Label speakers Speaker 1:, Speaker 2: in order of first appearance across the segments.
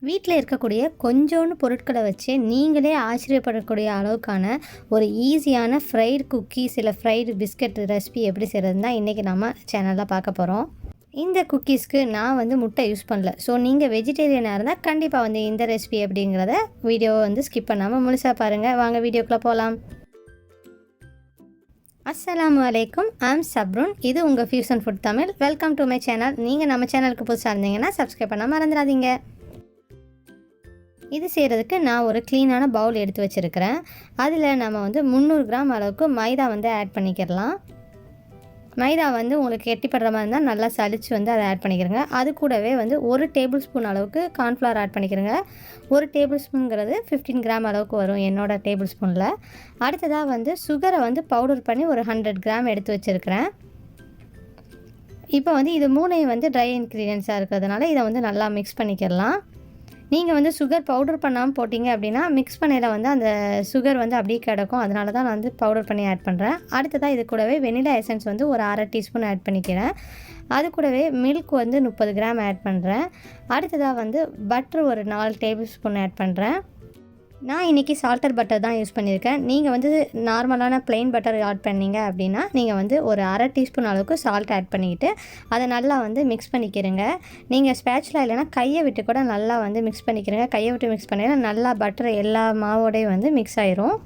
Speaker 1: வீட்டில் இருக்கக்கூடிய கொஞ்சோண்டு பொருட்களை வச்சு நீங்களே ஆச்சரியப்படக்கூடிய அளவுக்கான ஒரு ஈஸியான ஃப்ரைடு குக்கீஸ் இல்லை ஃப்ரைடு பிஸ்கட் ரெசிபி எப்படி செய்கிறதுன்னு தான் இன்றைக்கி நம்ம சேனலில் பார்க்க போகிறோம். இந்த குக்கீஸ்க்கு நான் முட்டை யூஸ் பண்ணல. ஸோ நீங்கள் வெஜிடேரியனாக இருந்தால் கண்டிப்பாக இந்த ரெசிபி அப்படிங்கிறத வீடியோவை ஸ்கிப் பண்ணாமல் முழுசாக பாருங்கள். வாங்க வீடியோக்குள்ளே போகலாம். அஸ்ஸலாமு அலைக்கும், ஐம் சப்ருன். இது உங்கள் fusion food Tamil. Welcome to my channel. நீங்கள் நம்ம சேனலுக்கு புதுசாக இருந்தீங்கன்னா சப்ஸ்கிரைப் பண்ண மறந்துடாதீங்க. இது செய்கிறதுக்கு நான் ஒரு க்ளீனான பவுல் எடுத்து வச்சுருக்கிறேன். அதில் நம்ம 300 கிராம் அளவுக்கு மைதா ஆட் பண்ணிக்கிடலாம். மைதா உங்களுக்கு கெட்டிப்படுற மாதிரி இருந்தால் நல்லா சலிச்சு அதை ஆட் பண்ணிக்கிறேங்க. அது கூடவே 1 டேபிள் ஸ்பூன் அளவுக்கு கார்ன்ஃப்ளவர் ஆட் பண்ணிக்கிறேங்க. 1 டேபிள் ஸ்பூனுங்கிறது 15 கிராம் அளவுக்கு வரும் என்னோடய டேபிள் ஸ்பூனில். அடுத்ததாக சுகரை பவுடர் பண்ணி ஒரு 100 கிராம் எடுத்து வச்சுருக்கிறேன். இப்போ இது மூணையும் ட்ரை இன்க்ரீடியன்ஸாக இருக்கிறதுனால இதை நல்லா மிக்ஸ் பண்ணிக்கிடலாம். நீங்கள் சுகர் பவுடர் பண்ணாமல் போட்டிங்க அப்படின்னா மிக்ஸ் பண்ணையில் அந்த சுகர் அப்படியே கிடக்கும். அதனால தான் நான் பவுடர் பண்ணி ஆட் பண்ணுறேன். அடுத்ததாக இது கூடவே வெனிலா எசன்ஸ் ஒரு அரை டீஸ்பூன் ஆட் பண்ணிக்கிறேன். அது கூடவே மில்க் 30 கிராம் ஆட் பண்ணுறேன். அடுத்ததாக பட்டர் ஒரு 4 டேபிள் ஸ்பூன் ஆட் பண்ணுறேன். நான் இன்றைக்கி சால்டர் பட்டர் தான் யூஸ் பண்ணியிருக்கேன். நீங்கள் நார்மலான ப்ளெயின் பட்டர் ஆட் பண்ணிங்க அப்படின்னா நீங்கள் ஒரு அரை டீஸ்பூன் அளவுக்கு சால்ட் ஆட் பண்ணிக்கிட்டு அதை நல்லா மிக்ஸ் பண்ணிக்கிறங்க. நீங்கள் ஸ்பேச்சுலா இல்லைனா கையை விட்டு கூட நல்லா மிக்ஸ் பண்ணிக்கிறங்க. கையை விட்டு மிக்ஸ் பண்ணிங்கன்னா நல்லா பட்டர் எல்லா மாவோடையும் மிக்ஸ் ஆயிரும்.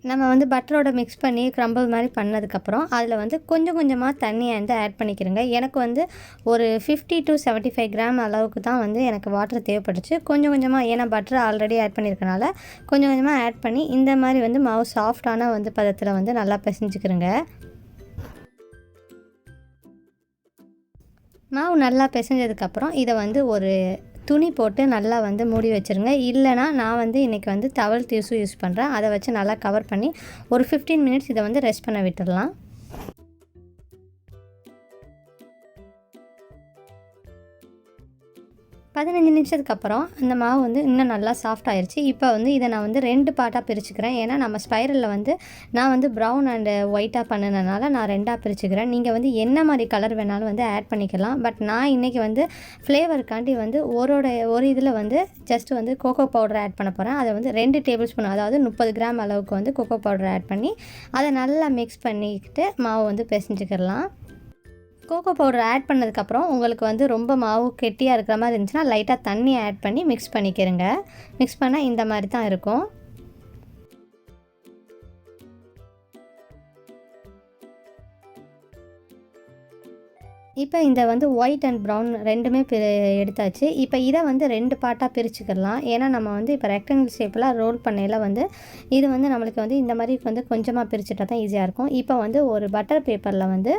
Speaker 1: நம்ம பட்டரோட மிக்ஸ் பண்ணி க்ரம்பிள் மாதிரி பண்ணதுக்கப்புறம் அதில் கொஞ்சம் கொஞ்சமாக தண்ணியை ஆட் பண்ணிக்கிறேங்க. எனக்கு ஒரு 50 to 75 கிராம் அளவுக்கு தான் எனக்கு வாட்டர் தேவைப்பட்டுச்சு. கொஞ்சம் கொஞ்சமாக, ஏன்னா பட்டர் ஆல்ரெடி ஆட் பண்ணியிருக்கனால கொஞ்சம் கொஞ்சமாக ஆட் பண்ணி இந்த மாதிரி மாவு சாஃப்டான பதத்தில் நல்லா பிசைஞ்சுக்கிறேங்க. மாவு நல்லா பிசைஞ்சதுக்கப்புறம் இதை ஒரு துணி போட்டு நல்லா மூடி வச்சுருங்க. இல்லைனா நான் இன்றைக்கி டவல் டிஷ்யூ யூஸ் பண்ணுறேன். அதை வச்சு நல்லா கவர் பண்ணி ஒரு 15 மினிட்ஸ் இதை ரெஸ்ட் பண்ண விட்டுடலாம். 15 நிமிஷத்துக்கு அப்புறம் இந்த மாவு இன்னும் நல்லா சாஃப்ட் ஆயிடுச்சு. இப்போ இதை நான் 2 பார்ட்டாக பிரிச்சுக்கிறேன். ஏன்னா நம்ம ஸ்பைரலில் நான் ப்ரௌன் அண்டு ஒயிட்டாக பண்ணினதுனால நான் 2ஆக பிரிச்சுக்கிறேன். நீங்கள் என்ன மாதிரி கலர் வேணாலும் ஆட் பண்ணிக்கலாம். பட் நான் இன்றைக்கி ஃப்ளேவருக்காண்டி ஒரு இதில் ஜஸ்ட் கோகோ பவுடர் ஆட் பண்ண போகிறேன். அதை 2 டேபிள் ஸ்பூன், அதாவது 30 கிராம் அளவுக்கு கோகோ பவுடர் ஆட் பண்ணி அதை நல்லா மிக்ஸ் பண்ணிக்கிட்டு மாவு பிசைஞ்சுக்கிடலாம். கோகோ பவுடர் ஆட் பண்ணதுக்கப்புறம் உங்களுக்கு ரொம்ப மாவு கெட்டியாக இருக்கிற மாதிரி இருந்துச்சுன்னா லைட்டாக தண்ணி ஆட் பண்ணி மிக்ஸ் பண்ணிக்கிறங்க. மிக்ஸ் பண்ணால் இந்த மாதிரி தான் இருக்கும். இப்போ இந்த ஒயிட் அண்ட் ப்ரௌன் ரெண்டுமே எடுத்தாச்சு. இப்போ இதை 2 பார்ட்டாக பிரிச்சுக்கலாம். ஏன்னா நம்ம இப்போ ரெக்டாங்கிள் ஷேப்பில் ரோல் பண்ணையில் இது நம்மளுக்கு இந்த மாதிரி கொஞ்சமாக பிரிச்சுட்டா தான் ஈஸியாக இருக்கும். இப்போ ஒரு பட்டர் பேப்பரில்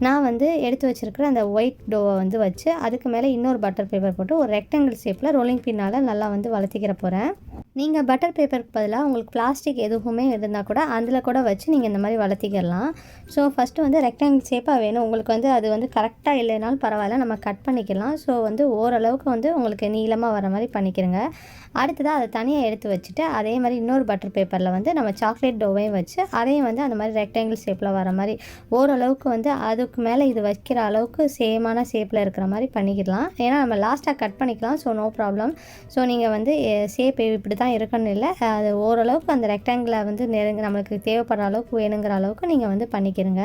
Speaker 1: நான் எடுத்து வச்சுருக்கிற அந்த ஒயிட் டோவை வச்சு அதுக்கு மேலே இன்னொரு பட்டர் பேப்பர் போட்டு ஒரு ரெக்டாங்கிள் ஷேப்பில் ரோலிங் பின்னால் நல்லா வளர்த்திக்கிற போகிறேன். நீங்கள் பட்டர் பேப்பருக்கு பதிலாக உங்களுக்கு பிளாஸ்டிக் எதுவுமே இருந்தால் கூட அதில் கூட வச்சு நீங்கள் இந்த மாதிரி வளர்த்திக்கலாம். ஸோ ஃபஸ்ட்டு ரெக்டாங்கிள் ஷேப்பாக வேணும் உங்களுக்கு. அது கரெக்டாக இல்லைனாலும் பரவாயில்ல, நம்ம கட் பண்ணிக்கலாம். ஸோ ஓரளவுக்கு உங்களுக்கு நீளமாக வர மாதிரி பண்ணிக்கிறங்க. அடுத்ததாக அதை தனியாக எடுத்து வச்சுட்டு அதே மாதிரி இன்னொரு பட்டர் பேப்பரில் நம்ம சாக்லேட் டோவையும் வச்சு அதையும் அந்த மாதிரி ரெக்டாங்கிள் ஷேப்பில் வர மாதிரி ஓரளவுக்கு அதுக்கு மேலே இது வைக்கிற அளவுக்கு சேமான ஷேப்பில் இருக்கிற மாதிரி பண்ணிக்கலாம். ஏன்னா நம்ம லாஸ்ட்டாக கட் பண்ணிக்கலாம். So no problem. ஸோ நீங்கள் ஷேப் இப்படி தான் இருக்கணும் இல்லை, அது ஓரளவுக்கு அந்த ரெக்டாங்கிளை நம்மளுக்கு தேவைப்படுற அளவுக்கு வேணுங்கிற அளவுக்கு நீங்கள் பண்ணிக்கிறங்க.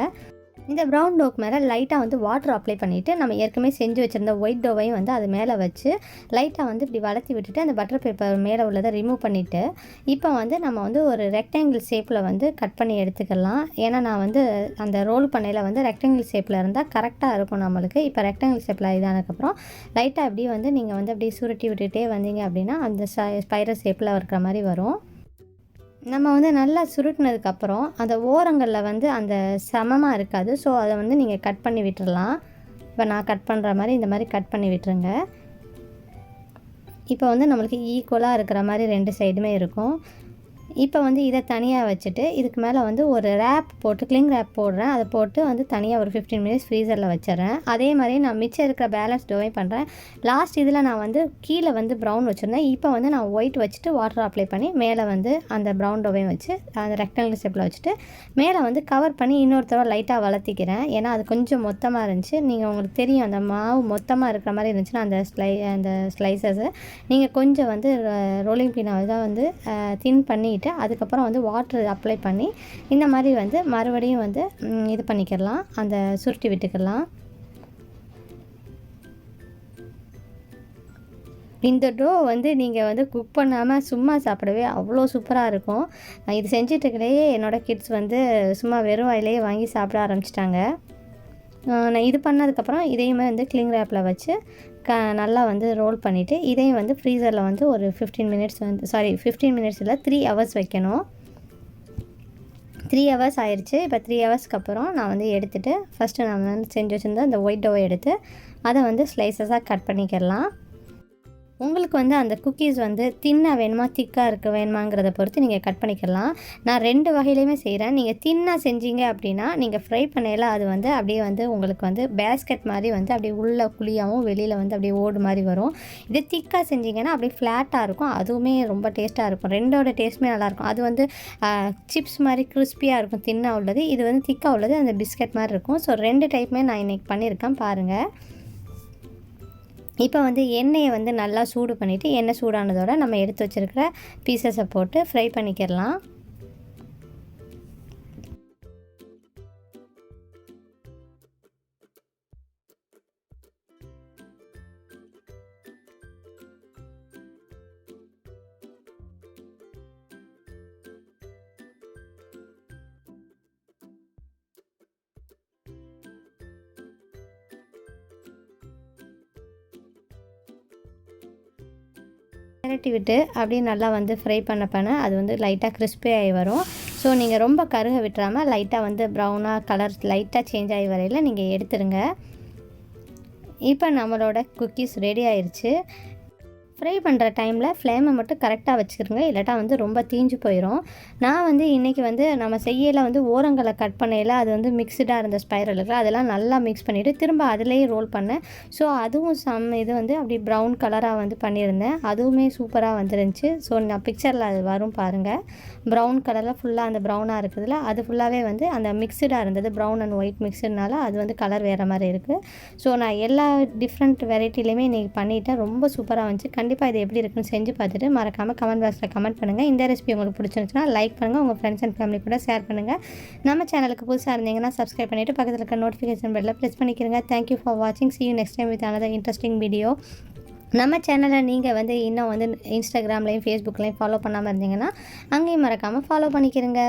Speaker 1: இந்த ப்ரௌன் டோக்கு மேலே லைட்டாக வாட்டர் அப்ளை பண்ணிவிட்டு நம்ம ஏற்கனவே செஞ்சு வச்சுருந்த ஒயிட் டோவையும் அது மேலே வச்சு லைட்டாக இப்படி வளர்த்தி விட்டுட்டு அந்த பட்டர் பேப்பர் மேலே உள்ளதை ரிமூவ் பண்ணிவிட்டு இப்போ நம்ம ஒரு ரெக்டாங்கிள் ஷேப்பில் கட் பண்ணி எடுத்துக்கலாம். ஏன்னா நான் அந்த ரோல் பண்ணையில் ரெக்டாங்கிள் ஷேப்பில் இருந்தால் கரெக்டாக இருக்கும் நம்மளுக்கு. இப்போ ரெக்டாங்கிள் ஷேப்பில் இதானதுக்கப்புறம் லைட்டாக அப்படியே நீங்கள் அப்படியே சுருட்டி விட்டுட்டே வந்தீங்க அப்படின்னா அந்த ஸ்பைரல் ஷேப்பில் இருக்கிற மாதிரி வரும். நம்ம நல்லா சுருட்டினதுக்கப்புறம் அந்த ஓரங்களில் அந்த சமமாக இருக்காது. ஸோ அதை நீங்கள் கட் பண்ணி விட்டுடலாம். இப்போ நான் கட் பண்ணுற மாதிரி இந்த மாதிரி கட் பண்ணி விட்டுருங்க. இப்போ நம்மளுக்கு ஈக்குவலாக இருக்கிற மாதிரி 2 சைடுமே இருக்கும். இப்போ வந்து இதை தனியாக வச்சுட்டு இதுக்கு மேலே வந்து ஒரு ரேப் போட்டு கிளிங் ரேப் போடுறேன். அதை போட்டு வந்து தனியாக ஒரு 15 மினிட்ஸ் ஃப்ரீசரில் வச்சிடறேன். அதே மாதிரி நான் மிச்சம் இருக்கிற பேலன்ஸ் டோவே பண்ணுறேன். லாஸ்ட் இதில் நான் வந்து கீழே வந்து ப்ரௌன் வச்சுருந்தேன். இப்போ வந்து நான் ஒயிட் வச்சுட்டு வாட்டர் அப்ளை பண்ணி மேலே வந்து அந்த ப்ரௌன் டோவையும் வச்சு அந்த ரெக்டாங்கிள் ஷேப்பில் வச்சுட்டு மேலே வந்து கவர் பண்ணி இன்னொரு தடவை லைட்டாக வளர்த்திக்கிறேன். ஏன்னா அது கொஞ்சம் மொத்தமாக இருந்துச்சு. நீங்கள் உங்களுக்கு தெரியும் அந்த மாவு மொத்தமாக இருக்கிற மாதிரி இருந்துச்சுன்னா அந்த ஸ்லைசஸை நீங்கள் கொஞ்சம் வந்து ரோலிங் பின்னாக தான் வந்து தின் பண்ணி அதுக்கப்புறம் வந்து வாட்டர் அப்ளை பண்ணி இந்த மாதிரி வந்து மறுபடியும் வந்து இது பண்ணிக்கிடலாம், அந்த சுருட்டி விட்டுக்கலாம். இந்த டோ வந்து நீங்கள் வந்து குக் பண்ணாமல் சும்மா சாப்பிடவே அவ்வளோ சூப்பராக இருக்கும். இது செஞ்சிட்ருக்கையே என்னோடய கிட்ஸ் வந்து சும்மா வெறும் வாயிலேயே வாங்கி சாப்பிட ஆரம்பிச்சிட்டாங்க. நான் இது பண்ணதுக்கப்புறம் இதையுமே வந்து கிளிங் ரேப்பில் வச்சு நல்லா வந்து ரோல் பண்ணிவிட்டு இதையும் வந்து ஃப்ரீசரில் வந்து ஒரு 15 மினிட்ஸ் வந்து 15 மினிட்ஸ் இல்லை 3 ஹவர்ஸ் வைக்கணும். 3 ஹவர்ஸ் ஆயிடுச்சு. இப்போ 3 ஹவர்ஸ்க்கு அப்புறம் நான் வந்து எடுத்துகிட்டு ஃபஸ்ட்டு நான் வந்து செஞ்சு வச்சுருந்தேன் அந்த ஒயிட் டோவை எடுத்து அதை வந்து ஸ்லைசஸாக கட் பண்ணிக்கிடலாம். உங்களுக்கு வந்து அந்த குக்கீஸ் வந்து தின்னாக வேணுமா திக்காக வேணுமாங்கிறத பொறுத்து நீங்கள் கட் பண்ணிக்கலாம். நான் 2 வகையிலையுமே செய்கிறேன். நீங்கள் தின்னாக செஞ்சீங்க அப்படின்னா நீங்கள் ஃப்ரை பண்ணையில் அது வந்து அப்படியே வந்து உங்களுக்கு வந்து பேஸ்கெட் மாதிரி வந்து அப்படியே உள்ள குழியாகவும் வெளியில் வந்து அப்படியே ஓடு மாதிரி வரும். இதே திக்காக செஞ்சிங்கன்னா அப்படியே ஃப்ளாட்டாக இருக்கும். அதுவுமே ரொம்ப டேஸ்ட்டாக இருக்கும். 2ஓட டேஸ்ட்டுமே நல்லாயிருக்கும். அது வந்து சிப்ஸ் மாதிரி கிறிஸ்பியாக இருக்கும் தின்னாக உள்ளது. இது வந்து திக்காக உள்ளது அந்த பிஸ்கெட் மாதிரி இருக்கும். ஸோ 2 டைப்புமே நான் இன்றைக்கி பண்ணியிருக்கேன் பாருங்கள். இப்போ வந்து எண்ணெயை வந்து நல்லா சூடு பண்ணிவிட்டு எண்ணெய் சூடானதோட நம்ம எடுத்து வச்சுருக்கிற பீசஸை போட்டு ஃப்ரை பண்ணிக்கிடலாம். பெரட்டி விட்டு அப்படியே நல்லா வந்து ஃப்ரை பண்ண அது வந்து லைட்டாக கிறிஸ்பி ஆகி வரும். ஸோ நீங்கள் ரொம்ப கருக விட்டுறாமல் லைட்டாக வந்து ப்ரௌனாக கலர் லைட்டாக சேஞ்ச் ஆகி வரையில் நீங்கள் எடுத்துருங்க. இப்போ நம்மளோட குக்கீஸ் ரெடி ஆயிடுச்சு. ஃப்ரை பண்ணுற டைமில் ஃப்ளேமை மட்டும் கரெக்டாக வச்சுக்கிறோங்க, இல்லாட்டா வந்து ரொம்ப தீஞ்சு போயிடும். நான் வந்து இன்றைக்கி வந்து நம்ம செய்யலை வந்து ஓரங்களை கட் பண்ணையில் அது வந்து மிக்ஸ்டாக இருந்த ஸ்பைரல் இருக்குது அதெல்லாம் நல்லா மிக்ஸ் பண்ணிவிட்டு திரும்ப அதிலேயே ரோல் பண்ணேன். ஸோ அதுவும் இது வந்து அப்படி ப்ரௌன் கலராக வந்து பண்ணியிருந்தேன். அதுவுமே சூப்பராக வந்துருந்துச்சு. ஸோ நான் பிக்சரில் அது வரும் பாருங்கள். ப்ரௌன் கலரில் ஃபுல்லாக அந்த ப்ரௌனாக இருக்குதுல்ல அது ஃபுல்லாகவே வந்து அந்த மிக்ஸ்டாக இருந்தது. ப்ரௌன் அண்ட் ஒயிட் மிக்ஸ்டுனால அது வந்து கலர் வேறு மாதிரி இருக்குது. ஸோ நான் எல்லா டிஃப்ரெண்ட் வெரைட்டிலையுமே இன்றைக்கி பண்ணிவிட்டேன். ரொம்ப சூப்பராக வந்துச்சு. கண்டிப்பாக இது எப்படி இருக்குன்னு செஞ்சு பார்த்துட்டு மறக்காமல் கமெண்ட் பாக்ஸில் கமெண்ட் பண்ணுங்கள். இந்த ரெசிபி உங்களுக்கு பிடிச்சிருந்துச்சுன்னா லைக் பண்ணுங்கள், உங்கள் ஃப்ரெண்ட்ஸ் அண்ட் ஃபேமிலி கூட ஷேர் பண்ணுங்கள். நம்ம சேனலுக்கு புதுசாக இருந்தீங்கன்னா சப்ஸ்கிரைப் பண்ணிவிட்டு பக்கத்தில் இருக்க நோட்டிஃபிகேஷன் பெல்லில் ப்ரெஸ் பண்ணிக்கிறங்க. தேங்க்யூ ஃபார் வாட்சிங். see you next time with another interesting video. நம்ம சேனலை நீங்கள் வந்து இன்னும் வந்து இன்ஸ்டாகிராம்லேயும் ஃபேஸ்புக்லேயும் ஃபாலோ பண்ணாமல் இருந்தீங்கன்னா அங்கேயும் மறக்காமல் ஃபாலோ பண்ணிக்கிறங்க.